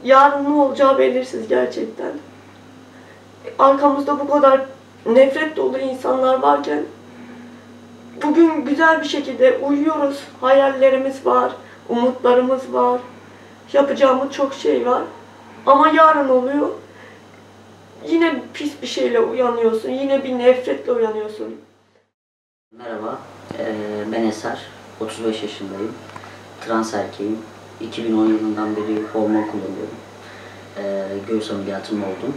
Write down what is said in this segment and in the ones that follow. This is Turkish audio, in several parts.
yarın ne olacağı belirsiz gerçekten. Arkamızda bu kadar nefret dolu insanlar varken bugün güzel bir şekilde uyuyoruz. Hayallerimiz var, umutlarımız var. Yapacağımız çok şey var. Ama yarın oluyor. Yine pis bir şeyle uyanıyorsun. Yine bir nefretle uyanıyorsun. Merhaba, ben Eser. 35 yaşındayım. Trans erkeğim. 2010 yılından beri hormon kullanıyorum. Göğüs ameliyatım oldum.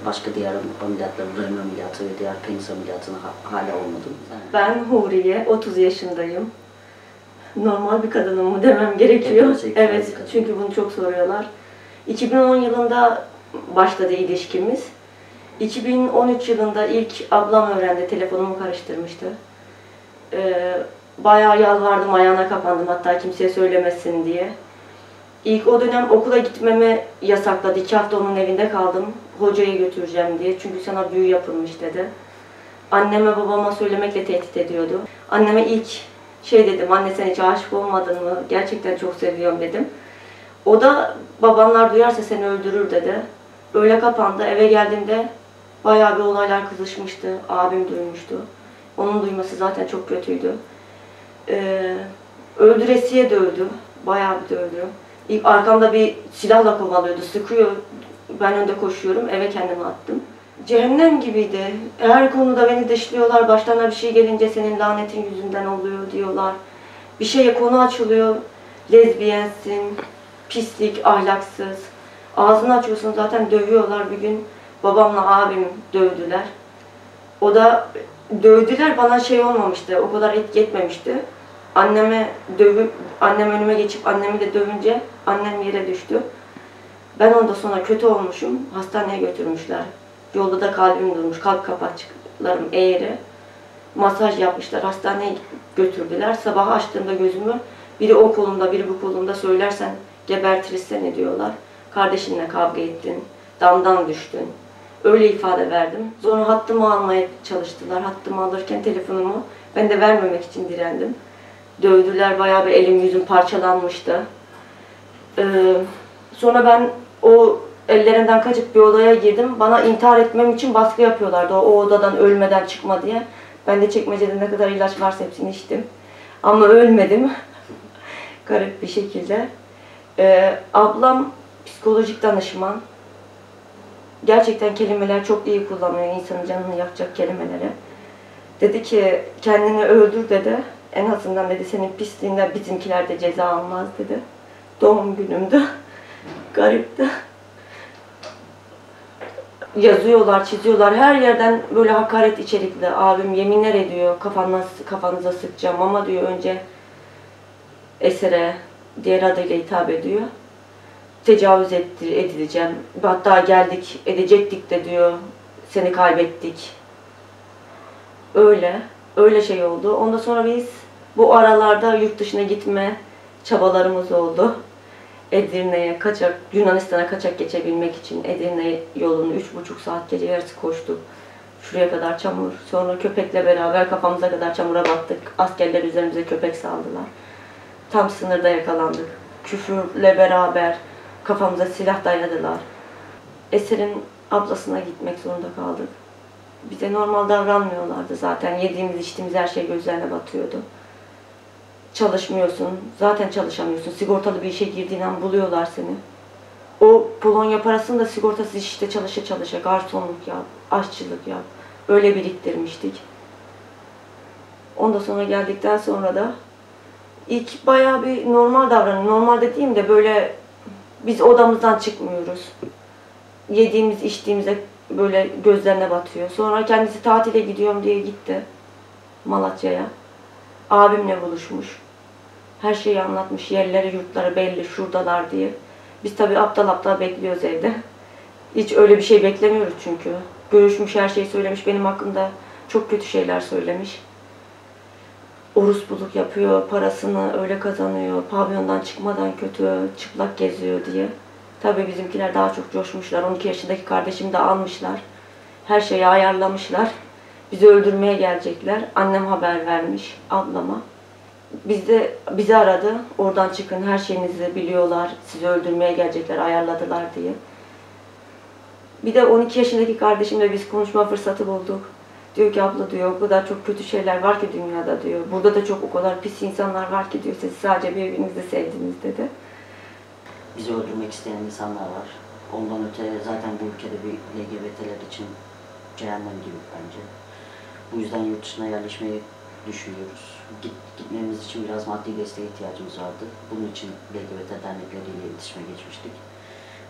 Başka diğer ameliyatlarım, rahim ameliyatı ve diğer penis ameliyatına hala olmadım. Ben Huriye, 30 yaşındayım. Normal bir kadınım mı demem gerekiyor. Evet, çünkü bunu çok soruyorlar. 2010 yılında başladı ilişkimiz. 2013 yılında ilk ablam öğrendi, telefonumu karıştırmıştı. Bayağı yalvardım, ayağına kapandım hatta kimseye söylemesin diye. İlk o dönem okula gitmemi yasakladı. 2 hafta onun evinde kaldım. Hocaya götüreceğim diye. Çünkü sana büyü yapılmış dedi. Anneme babama söylemekle tehdit ediyordu. Anneme ilk dedim, anne sen hiç aşık olmadın mı? Gerçekten çok seviyorum dedim. O da babanlar duyarsa seni öldürür dedi. Öyle kapandı. Eve geldiğimde bayağı bir olaylar kızışmıştı. Abim duymuştu. Onun duyması zaten çok kötüydü. Öldüresiye dövdü. Bayağı bir dövdü. İlk arkamda bir silahla kovalıyordu. Sıkıyor. Ben önde koşuyorum. Eve kendimi attım. Cehennem gibiydi. Her konuda beni dışlıyorlar. Başlarına bir şey gelince senin lanetin yüzünden oluyor diyorlar. Bir şeye konu açılıyor. Lezbiyensin, pislik, ahlaksız. Ağzını açıyorsun zaten dövüyorlar. Bir gün babamla abim dövdüler. O da dövdüler, bana olmamıştı. O kadar etki etmemişti. Annem önüme geçip annemi de dövünce annem yere düştü. Ben ondan sonra kötü olmuşum. Hastaneye götürmüşler. Yolda da kalbim durmuş. Kalp kapakçıklarım eğri. Masaj yapmışlar. Hastaneye götürdüler. Sabah açtığımda gözümü biri o kolumda, biri bu kolumda, söylersen gebertiriz seni diyorlar. Kardeşinle kavga ettin. Damdan düştün. Öyle ifade verdim. Sonra hattımı almaya çalıştılar. Hattımı alırken telefonumu ben de vermemek için direndim. Dövdüler. Bayağı bir elim yüzüm parçalanmıştı. Sonra ben o ellerinden kaçıp bir odaya girdim. Bana intihar etmem için baskı yapıyorlardı. O odadan ölmeden çıkma diye. Ben de çekmecede ne kadar ilaç varsa hepsini içtim. Ama ölmedim. Garip bir şekilde. Ablam psikolojik danışman. Gerçekten kelimeler çok iyi kullanıyor. İnsanın canını yakacak kelimeleri. Dedi ki kendini öldür dedi. En azından dedi senin pisliğinden bizimkiler de ceza almaz dedi. Doğum günümdü. Garipti. Yazıyorlar, çiziyorlar. Her yerden böyle hakaret içerikli. Abim yeminler ediyor. Kafanıza sıkacağım ama diyor önce Eser'e, diğer adıyla hitap ediyor. Tecavüz edileceğim. Hatta geldik, edecektik de diyor. Seni kaybettik. Öyle şey oldu. Ondan sonra biz bu aralarda yurt dışına gitme çabalarımız oldu. Edirne'ye Yunanistan'a kaçak geçebilmek için Edirne yolunu 3,5 saat gece yarısı koştuk. Şuraya kadar çamur. Sonra köpekle beraber kafamıza kadar çamura battık. Askerler üzerimize köpek saldılar. Tam sınırda yakalandık. Küfürle beraber kafamıza silah dayadılar. Eser'in ablasına gitmek zorunda kaldık. Bize normal davranmıyorlardı zaten. Yediğimiz içtiğimiz her şey gözlerine batıyordu. Çalışmıyorsun, zaten çalışamıyorsun. Sigortalı bir işe girdiğin an buluyorlar seni. O Polonya parasını da sigortasız işte çalışa garsonluk yap, aşçılık yap. Öyle biriktirmiştik. Ondan sonra geldikten sonra da ilk bayağı bir normal davranıyor. Normal dediğimde böyle biz odamızdan çıkmıyoruz. Yediğimiz içtiğimize böyle gözlerine batıyor. Sonra kendisi tatile gidiyorum diye gitti Malatya'ya. Abimle buluşmuş. Her şeyi anlatmış. Yerleri, yurtları belli, şuradalar diye. Biz tabii aptal aptal bekliyoruz evde. Hiç öyle bir şey beklemiyoruz çünkü. Görüşmüş, her şeyi söylemiş. Benim hakkımda çok kötü şeyler söylemiş. Orospuluk yapıyor, parasını öyle kazanıyor. Pavyondan çıkmadan kötü, çıplak geziyor diye. Tabii bizimkiler daha çok coşmuşlar. 12 yaşındaki kardeşimi de almışlar. Her şeyi ayarlamışlar. Bizi öldürmeye gelecekler. Annem haber vermiş ablama. bizi aradı. Oradan çıkın, her şeyinizi biliyorlar. Sizi öldürmeye gelecekler, ayarladılar diye. Bir de 12 yaşındaki kardeşimle biz konuşma fırsatı bulduk. Diyor ki abla diyor, o kadar çok kötü şeyler var ki dünyada diyor. Burada da çok o kadar pis insanlar var ki diyor. Siz sadece birbirinizi sevdiniz dedi. Bizi öldürmek isteyen insanlar var. Ondan öte zaten bu ülkede bir LGBT'ler için cehennem gibi bence. Bu yüzden yurt dışına yerleşmeyi düşünüyoruz. Gitmemiz için biraz maddi desteğe ihtiyacımız vardı. Bunun için LGBT dernekleriyle iletişime geçmiştik.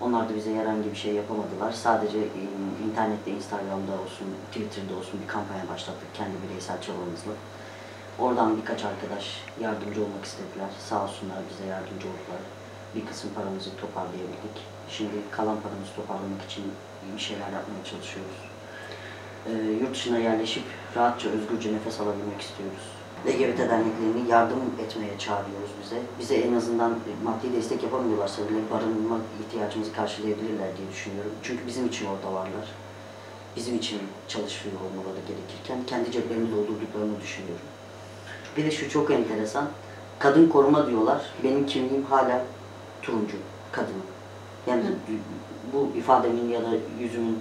Onlar da bize herhangi bir şey yapamadılar. Sadece internette, Instagram'da olsun, Twitter'da olsun bir kampanya başlattık kendi bireysel çabamızla. Oradan birkaç arkadaş yardımcı olmak istediler. Sağ olsunlar bize yardımcı oldular. Bir kısım paramızı toparlayabildik. Şimdi kalan paramızı toparlamak için bir şeyler yapmaya çalışıyoruz. Yurt dışına yerleşip rahatça, özgürce nefes alabilmek istiyoruz. LGBT derneklerini yardım etmeye çağırıyoruz bize. Bize en azından maddi destek yapamıyorlarsa bile barınma ihtiyacımızı karşılayabilirler diye düşünüyorum. Çünkü bizim için orada varlar. Bizim için çalışıyor olmaları gerekirken kendi ceplerini doldurduklarını düşünüyorum. Bir de şu çok enteresan, kadın koruma diyorlar. Benim kimliğim hala turuncu, kadın. Yani bu ifademin ya da yüzümün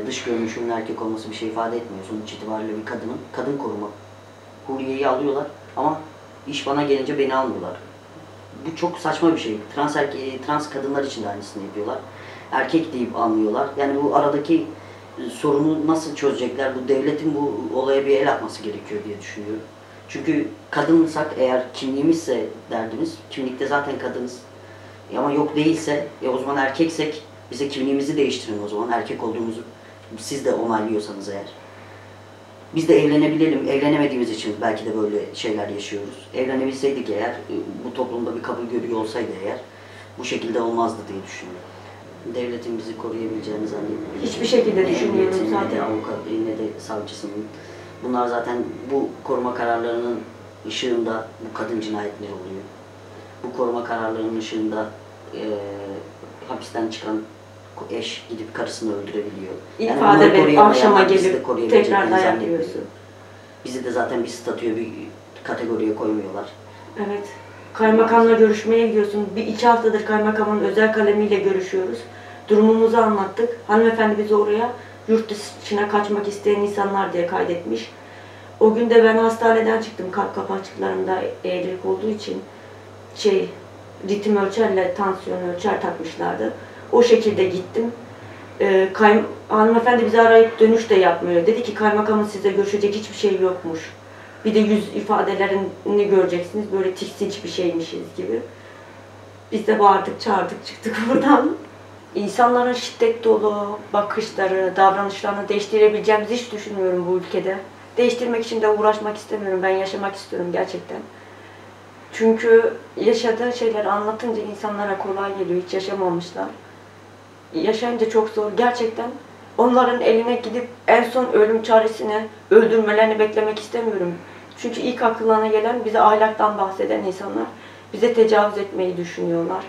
dış görünüşümün erkek olması bir şey ifade etmiyor. Sonuç itibariyle bir kadının, kadın koruma. Huriye'yi alıyorlar ama iş bana gelince beni almıyorlar. Bu çok saçma bir şey. Trans kadınlar için de aynısını yapıyorlar. Erkek deyip anlıyorlar. Yani bu aradaki sorunu nasıl çözecekler? Bu devletin bu olaya bir el atması gerekiyor diye düşünüyorum. Çünkü kadınsak eğer kimliğimizse derdimiz, kimlikte zaten kadınız. Ama yok değilse, o zaman erkeksek bize kimliğimizi değiştirin o zaman, erkek olduğumuzu siz de onaylıyorsanız eğer. Biz de evlenebilelim, evlenemediğimiz için belki de böyle şeyler yaşıyoruz. Evlenebilseydik eğer, bu toplumda bir kabul görüyor olsaydı eğer, bu şekilde olmazdı diye düşünüyorum. Devletin bizi koruyabileceğini zannetmiyorum. Hiçbir şekilde düşünmüyorum zaten. Ne de avukat, ne de savcısının. Bunlar zaten bu koruma kararlarının ışığında bu kadın cinayetleri oluyor. Bu koruma kararlarının ışığında hapisten çıkan eş gidip karısını öldürebiliyor. İfade verip akşama gelip tekrar dayak zannetmiyorum. yiyorsun. Bizi de zaten bir statüye, bir kategoriye koymuyorlar. Evet. Kaymakamla görüşmeye gidiyorsun. Bir 2 haftadır kaymakamın özel kalemiyle görüşüyoruz. Durumumuzu anlattık. Hanımefendi bizi oraya yurt dışına kaçmak isteyen insanlar diye kaydetmiş. O gün de ben hastaneden çıktım. Kalp kapakçıklarımda eğrilik olduğu için ritim ölçerle tansiyon ölçer takmışlardı. O şekilde gittim. Hanımefendi bizi arayıp dönüş de yapmıyor. Dedi ki kaymakamın size görüşecek hiçbir şey yokmuş. Bir de yüz ifadelerini göreceksiniz. Böyle tiksinç bir şeymişiz gibi. Biz de bağırdık, çağırdık, çıktık buradan. İnsanların şiddet dolu bakışları, davranışlarını değiştirebileceğimizi hiç düşünmüyorum bu ülkede. Değiştirmek için de uğraşmak istemiyorum. Ben yaşamak istiyorum gerçekten. Çünkü yaşadığı şeyleri anlatınca insanlara kolay geliyor. Hiç yaşamamışlar. Yaşayınca çok zor. Gerçekten onların eline gidip en son ölüm çaresini, öldürmelerini beklemek istemiyorum. Çünkü ilk aklına gelen bize ahlaktan bahseden insanlar. Bize tecavüz etmeyi düşünüyorlar.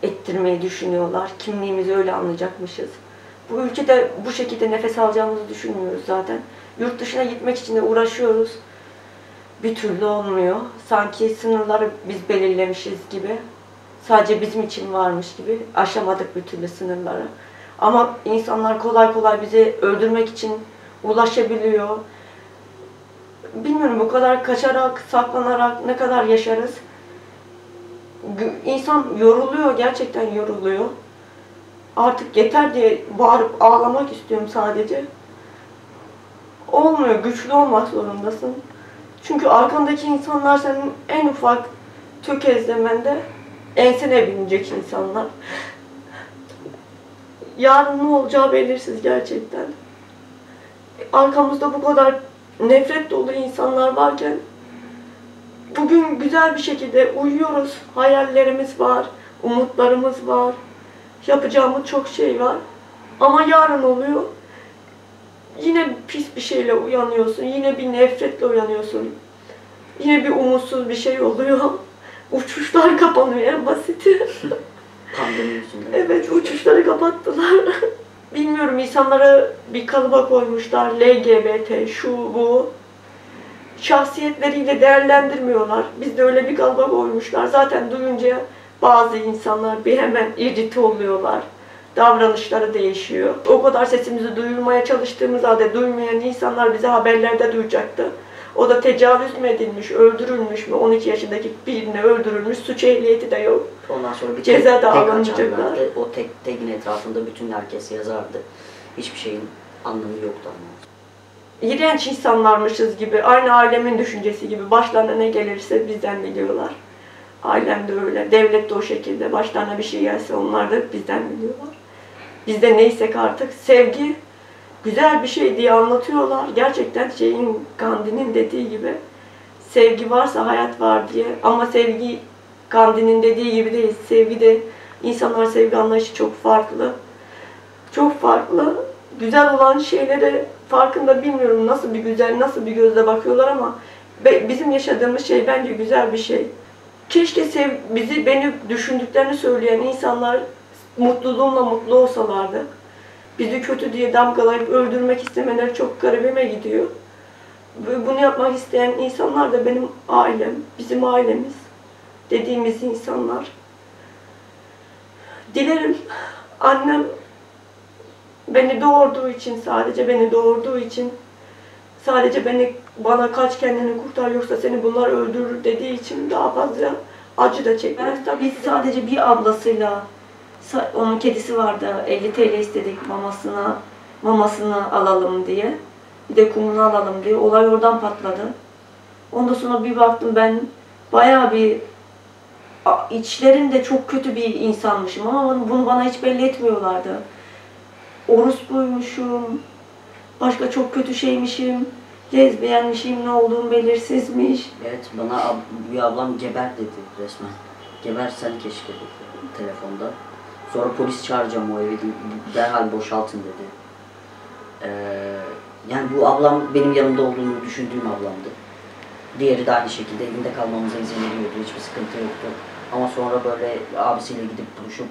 Ettirmeyi düşünüyorlar. Kimliğimizi öyle anlayacakmışız. Bu ülkede bu şekilde nefes alacağımızı düşünmüyoruz zaten. Yurt dışına gitmek için de uğraşıyoruz. Bir türlü olmuyor. Sanki sınırları biz belirlemişiz gibi. Sadece bizim için varmış gibi. Aşamadık bir türlü sınırları. Ama insanlar kolay kolay bizi öldürmek için ulaşabiliyor. Bilmiyorum, bu kadar kaçarak, saklanarak ne kadar yaşarız? İnsan yoruluyor, gerçekten yoruluyor. Artık yeter diye bağırıp ağlamak istiyorum sadece. Olmuyor, güçlü olmak zorundasın. Çünkü arkandaki insanlar senin en ufak tökezlemende ensene binecek insanlar. Yarın ne olacağı belirsiz gerçekten. Arkamızda bu kadar nefret dolu insanlar varken bugün güzel bir şekilde uyuyoruz. Hayallerimiz var, umutlarımız var. Yapacağımız çok şey var. Ama yarın oluyor. Yine pis bir şeyle uyanıyorsun. Yine bir nefretle uyanıyorsun. Yine bir umutsuz bir şey oluyor. Uçuşlar kapanıyor en basiti. Pandemi yüzünden. Evet, uçuşları kapattılar. Bilmiyorum, insanları bir kalıba koymuşlar. LGBT, şu, bu. şahsiyetleriyle değerlendirmiyorlar. Bizde öyle bir kalıba koymuşlar. Zaten duyunca bazı insanlar bir hemen irrite oluyorlar. Davranışları değişiyor. O kadar sesimizi duyurmaya çalıştığımız halde duymayan insanlar bize haberlerde duyacaktı. O da tecavüz mü edilmiş, öldürülmüş mü? 12 yaşındaki birini öldürülmüş, suç ehliyeti de yok. Ondan sonra bir Ceza da tek alınacaklar. açarlardı. O tegin etrafında bütün herkes yazardı. Hiçbir şeyin anlamı yoktu ama. İğrenç insanlarmışız gibi, aynı ailemin düşüncesi gibi başlarına ne gelirse bizden biliyorlar. Ailem de öyle, devlet de o şekilde. Başlarına bir şey gelse onlar da bizden biliyorlar. Biz de neysek artık sevgi güzel bir şey diye anlatıyorlar. Gerçekten Gandhi'nin dediği gibi sevgi varsa hayat var diye. Ama sevgi Gandhi'nin dediği gibi değil. Sevgi de insanlar sevgi anlayışı çok farklı. Çok farklı. Güzel olan şeylere farkında bilmiyorum nasıl bir güzel, nasıl bir gözle bakıyorlar ama bizim yaşadığımız şey bence güzel bir şey. Keşke beni düşündüklerini söyleyen insanlar mutluluğumla mutlu olsalardı. Bizi kötü diye damgalayıp öldürmek istemeleri çok garibime gidiyor. Bunu yapmak isteyen insanlar da benim ailem, bizim ailemiz dediğimiz insanlar. Dilerim annem beni doğurduğu için, sadece beni doğurduğu için, sadece bana kaç kendini kurtar yoksa seni bunlar öldürür dediği için daha fazla acı da çekmez. Biz sadece bir ablasıyla, onun kedisi vardı, 50 TL istedik mamasını alalım diye. Bir de kumunu alalım diye. Olay oradan patladı. Ondan sonra bir baktım ben bayağı bir içlerinde çok kötü bir insanmışım ama bunu bana hiç belli etmiyorlardı. Orospuymuşum, başka çok kötü şeymişim, lezbiyenmişim, ne olduğum belirsizmiş. Evet, bana bir ablam geber dedi resmen. Gebersen keşke dedi telefonda. Sonra polis çağıracağım o evi, derhal boşaltın dedi. Yani bu ablam benim yanımda olduğunu düşündüğüm ablamdı. Diğeri de aynı şekilde evinde kalmamıza izin veriyordu, hiçbir sıkıntı yoktu. Ama sonra böyle abisiyle gidip buluşup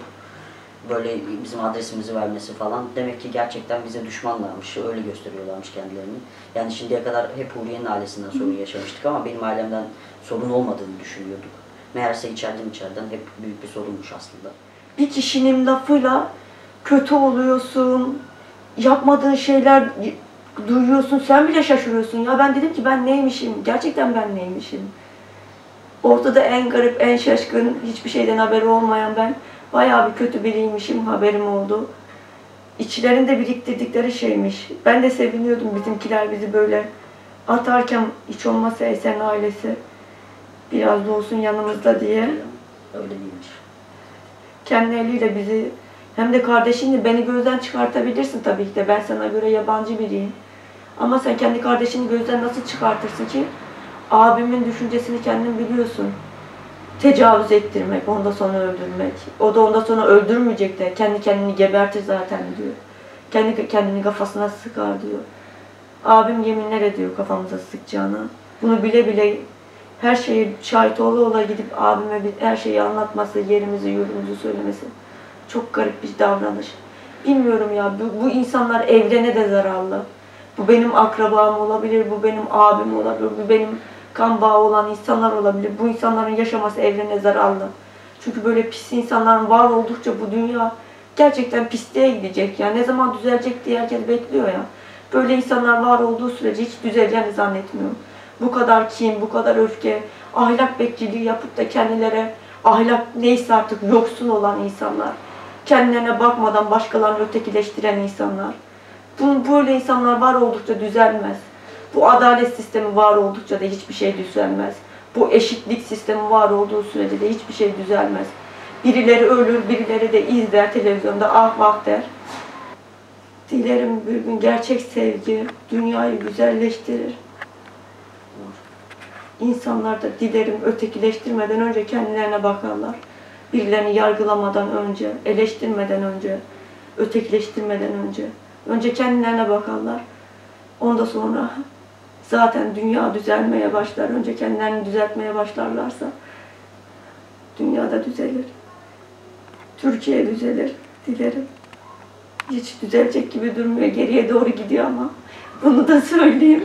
böyle bizim adresimizi vermesi falan, demek ki gerçekten bize düşmanlarmış, öyle gösteriyorlarmış kendilerini. Yani şimdiye kadar hep Huriye'nin ailesinden sorun yaşamıştık ama benim ailemden sorun olmadığını düşünüyorduk. Meğerse içeriden hep büyük bir sorunmuş aslında. Bir kişinin lafıyla kötü oluyorsun, yapmadığın şeyler duyuyorsun, sen bile şaşırıyorsun. Ya ben dedim ki ben neymişim, gerçekten ben neymişim? Ortada en garip, en şaşkın, hiçbir şeyden haberi olmayan ben bayağı bir kötü biriymişim, haberim oldu. İçlerinde biriktirdikleri şeymiş. Ben de seviniyordum bizimkiler bizi böyle atarken, hiç olmazsa Esen ailesi biraz da olsun yanımızda diye. Öyle değilmiş. Kendi eliyle bizi, hem de kardeşini, beni gözden çıkartabilirsin tabii ki de. Ben sana göre yabancı biriyim. Ama sen kendi kardeşini gözden nasıl çıkartırsın ki? Abimin düşüncesini kendin biliyorsun. Tecavüz ettirmek, ondan sonra öldürmek. O da ondan sonra öldürmeyecek de kendi kendini gebertir zaten diyor. Kendi kendini kafasına sıkar diyor. Abim yeminler ediyor kafamıza sıkacağına. Bunu bile bile her şeye şahit ola gidip abime her şeyi anlatması, yerimizi, yurdumuzu söylemesi çok garip bir davranış. Bilmiyorum ya, bu insanlar evrene de zararlı. Bu benim akrabam olabilir, bu benim abim olabilir, bu benim kan bağı olan insanlar olabilir. Bu insanların yaşaması evrene zararlı. Çünkü böyle pis insanların var oldukça bu dünya gerçekten pisliğe gidecek. Yani ne zaman düzelecek diye herkes bekliyor ya. Böyle insanlar var olduğu sürece hiç düzeleceğini zannetmiyorum. Bu kadar kin, bu kadar öfke, ahlak bekçiliği yapıp da kendileri ahlak neyse artık yoksun olan insanlar. Kendilerine bakmadan başkalarını ötekileştiren insanlar. Böyle insanlar var oldukça düzelmez. Bu adalet sistemi var oldukça da hiçbir şey düzelmez. Bu eşitlik sistemi var olduğu sürece de hiçbir şey düzelmez. Birileri ölür, birileri de izler televizyonda, ah vah der. Dilerim bir gün gerçek sevgi dünyayı güzelleştirir. İnsanlar da dilerim ötekileştirmeden önce kendilerine bakarlar. Birilerini yargılamadan önce, eleştirmeden önce, ötekileştirmeden önce. Önce kendilerine bakarlar. Ondan sonra zaten dünya düzelmeye başlar. Önce kendilerini düzeltmeye başlarlarsa dünyada düzelir. Türkiye düzelir, dilerim. Hiç düzelecek gibi durmuyor. Geriye doğru gidiyor ama bunu da söyleyeyim.